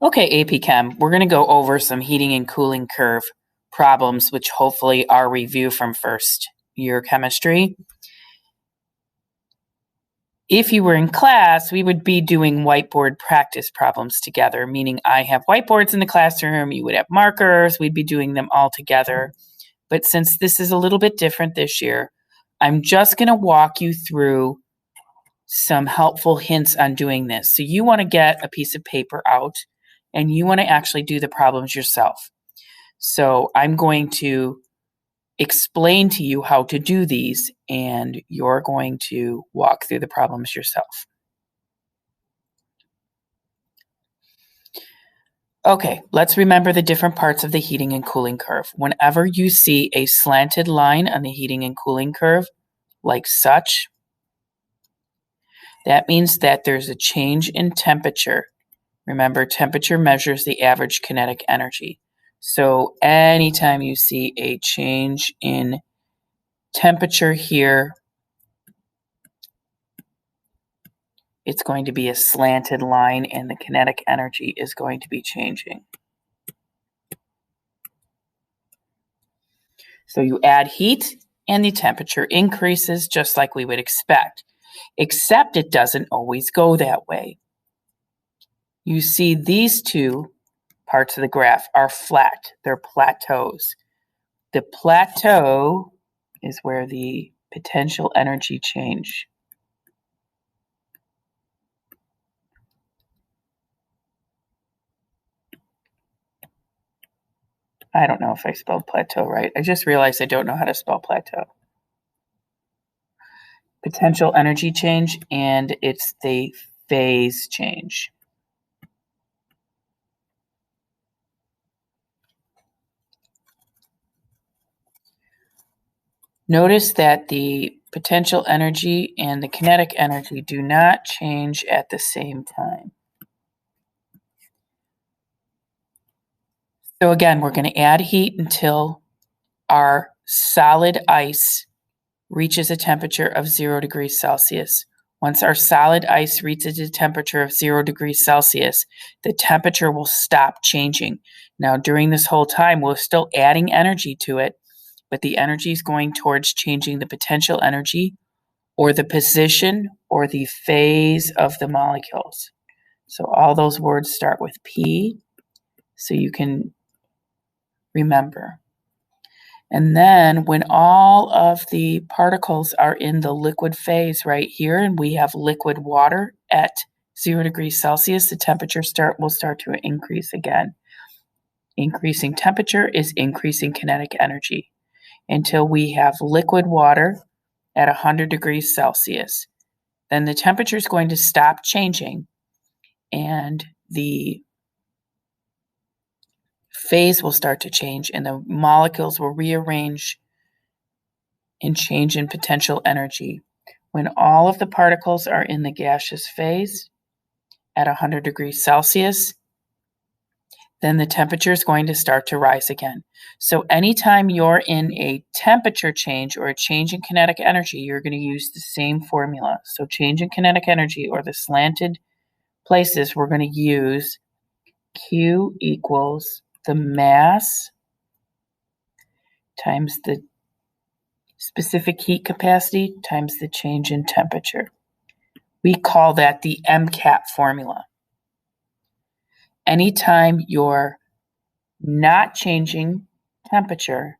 Okay, AP Chem, we're going to go over some heating and cooling curve problems, which hopefully are review from first year chemistry. If you were in class, we would be doing whiteboard practice problems together, meaning I have whiteboards in the classroom, you would have markers, we'd be doing them all together. But since this is a little bit different this year, I'm just going to walk you through some helpful hints on doing this. So you want to get a piece of paper out and you want to actually do the problems yourself. So I'm going to explain to you how to do these, and you're going to walk through the problems yourself. Okay, let's remember the different parts of the heating and cooling curve. Whenever you see a slanted line on the heating and cooling curve, like such, that means that there's a change in temperature. Remember, temperature measures the average kinetic energy. So anytime you see a change in temperature here, it's going to be a slanted line and the kinetic energy is going to be changing. So you add heat and the temperature increases just like we would expect, except it doesn't always go that way. You see these two parts of the graph are flat. They're plateaus. The plateau is where the potential energy change. I don't know if I spelled plateau right. I just realized I don't know how to spell plateau. Potential energy change, and it's the phase change. Notice that the potential energy and the kinetic energy do not change at the same time. So again, we're going to add heat until our solid ice reaches a temperature of 0 degrees Celsius. Once our solid ice reaches a temperature of 0 degrees Celsius, the temperature will stop changing. Now, during this whole time, we're still adding energy to it, but the energy is going towards changing the potential energy or the position or the phase of the molecules. So all those words start with P, so you can remember. And then when all of the particles are in the liquid phase right here, and we have liquid water at 0 degrees Celsius, the temperature will start to increase again. Increasing temperature is increasing kinetic energy until we have liquid water at 100 degrees Celsius. Then the temperature is going to stop changing and the phase will start to change and the molecules will rearrange and change in potential energy. When all of the particles are in the gaseous phase at 100 degrees Celsius, then the temperature is going to start to rise again. So anytime you're in a temperature change or a change in kinetic energy, you're going to use the same formula. So change in kinetic energy or the slanted places, we're going to use Q equals the mass times the specific heat capacity times the change in temperature. We call that the MCAT formula. Anytime you're not changing temperature,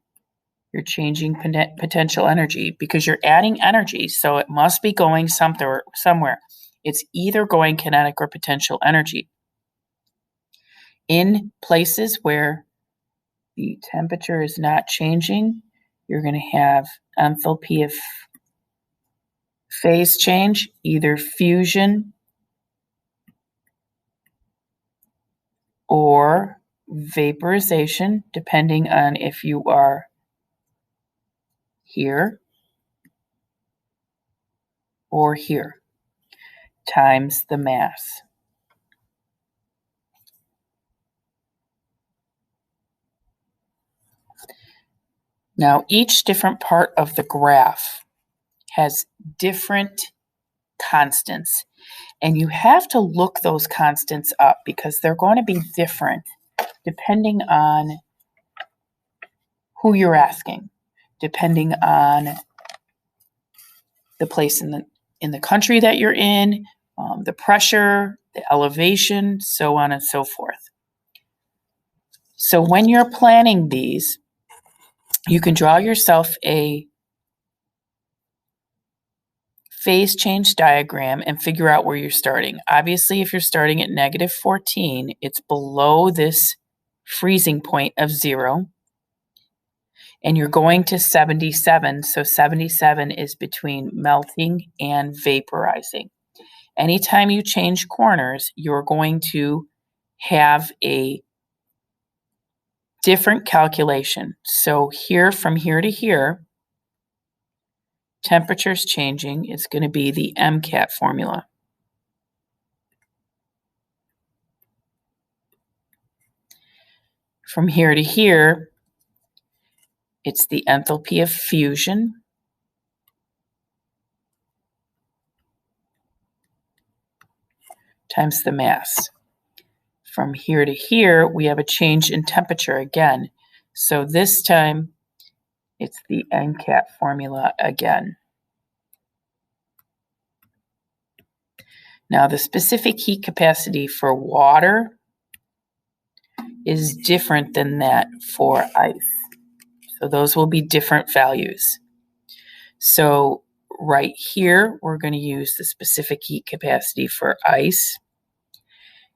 you're changing potential energy because you're adding energy, so it must be going somewhere. It's either going kinetic or potential energy. In places where the temperature is not changing, you're going to have enthalpy of phase change, either fusion or vaporization, depending on if you are here or here, times the mass. Now, each different part of the graph has different constants. And you have to look those constants up because they're going to be different depending on who you're asking, depending on the place in the country that you're in, the pressure, the elevation, so on and so forth. So when you're planning these, you can draw yourself a phase change diagram and figure out where you're starting. Obviously, if you're starting at -14, it's below this freezing point of 0. And you're going to 77, so 77 is between melting and vaporizing. Anytime you change corners, you're going to have a different calculation. So here, from here to here, temperature's changing. It's going to be the MCAT formula. From here to here, it's the enthalpy of fusion times the mass. From here to here, we have a change in temperature again. So this time, it's the MCAT formula again. Now, the specific heat capacity for water is different than that for ice. So those will be different values. So right here, we're going to use the specific heat capacity for ice.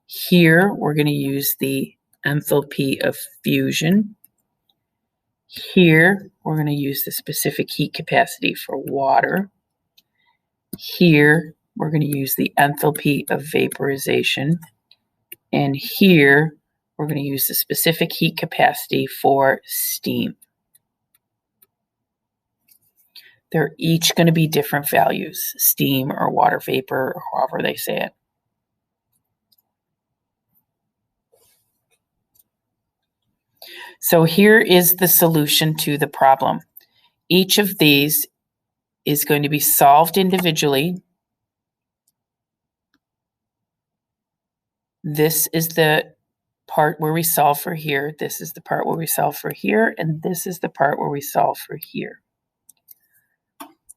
Here, we're going to use the enthalpy of fusion. Here, we're going to use the specific heat capacity for water. Here, we're going to use the enthalpy of vaporization. And here, we're going to use the specific heat capacity for steam. They're each going to be different values, steam or water vapor, or however they say it. So here is the solution to the problem. Each of these is going to be solved individually. This is the part where we solve for here. This is the part where we solve for here. And this is the part where we solve for here.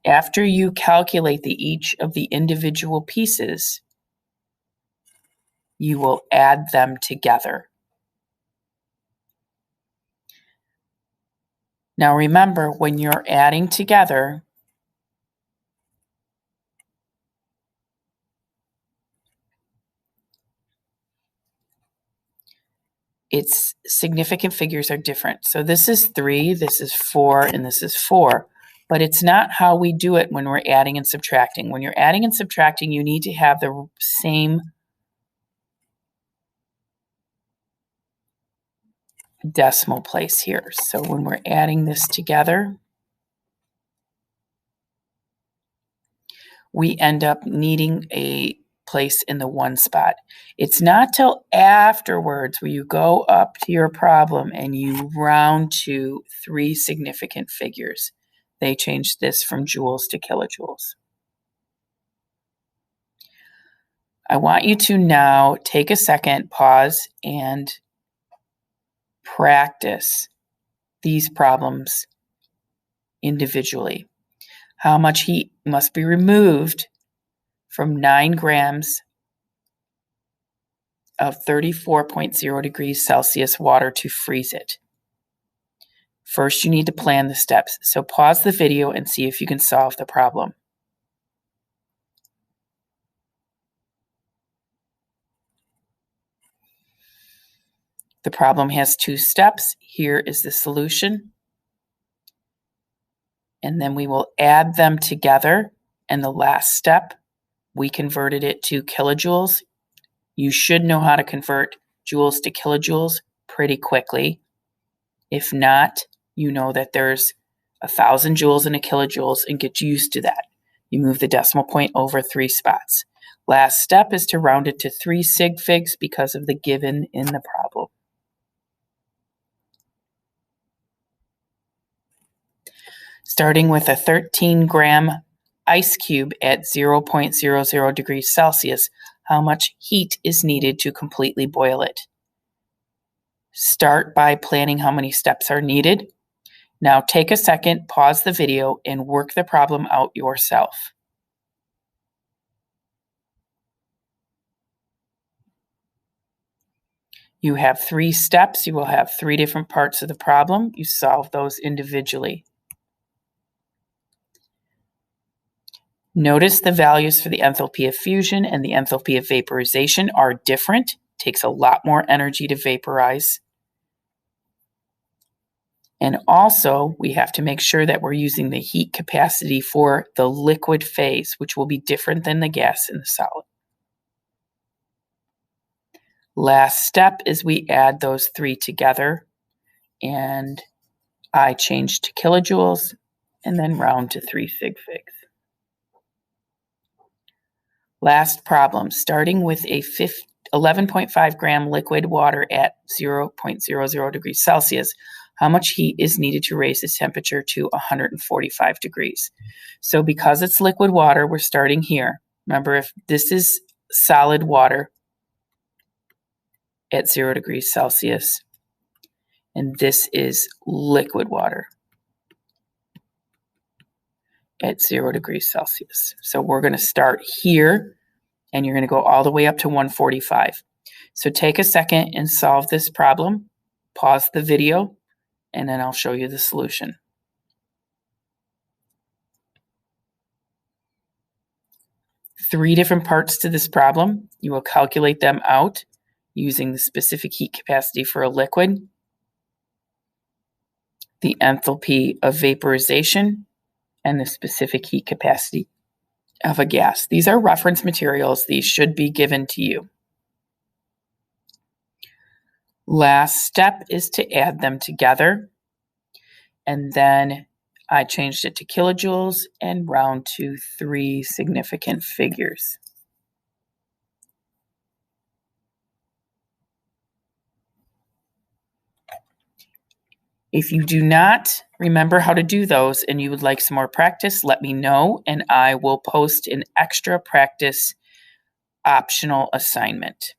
After you calculate each of the individual pieces, you will add them together. Now remember, when you're adding together, its significant figures are different. So this is 3, this is 4, and this is 4. But it's not how we do it when we're adding and subtracting. When you're adding and subtracting, you need to have the same decimal place here. So when we're adding this together, we end up needing a place in the 1 spot. It's not till afterwards where you go up to your problem and you round to 3 significant figures. They changed this from joules to kilojoules. I want you to now take a second, pause, and practice these problems individually. How much heat must be removed from 9 grams of 34.0 degrees Celsius water to freeze it? First, you need to plan the steps. So pause the video and see if you can solve the problem. The problem has 2 steps. Here is the solution. And then we will add them together. And the last step, we converted it to kilojoules. You should know how to convert joules to kilojoules pretty quickly. If not, you know that there's 1,000 joules in a kilojoules and get used to that. You move the decimal point over 3 spots. Last step is to round it to 3 sig figs because of the given in the problem. Starting with a 13 gram ice cube at 0.00 degrees Celsius, how much heat is needed to completely boil it? Start by planning how many steps are needed. Now take a second, pause the video, and work the problem out yourself. You have 3 steps. You will have 3 different parts of the problem. You solve those individually. Notice the values for the enthalpy of fusion and the enthalpy of vaporization are different. It takes a lot more energy to vaporize. And also, we have to make sure that we're using the heat capacity for the liquid phase, which will be different than the gas and the solid. Last step is we add those 3 together, and I change to kilojoules and then round to 3 sig figs. Last problem, starting with a 11.5 gram liquid water at 0.00 degrees Celsius, how much heat is needed to raise the temperature to 145 degrees? So because it's liquid water, we're starting here. Remember, if this is solid water at 0 degrees Celsius, and this is liquid water at 0 degrees Celsius. So we're going to start here, and you're going to go all the way up to 145. So take a second and solve this problem. Pause the video, and then I'll show you the solution. Three different parts to this problem. You will calculate them out using the specific heat capacity for a liquid, the enthalpy of vaporization, and the specific heat capacity of a gas. These are reference materials. These should be given to you. Last step is to add them together. And then I changed it to kilojoules and round to 3 significant figures. If you do not remember how to do those and you would like some more practice, let me know and I will post an extra practice optional assignment.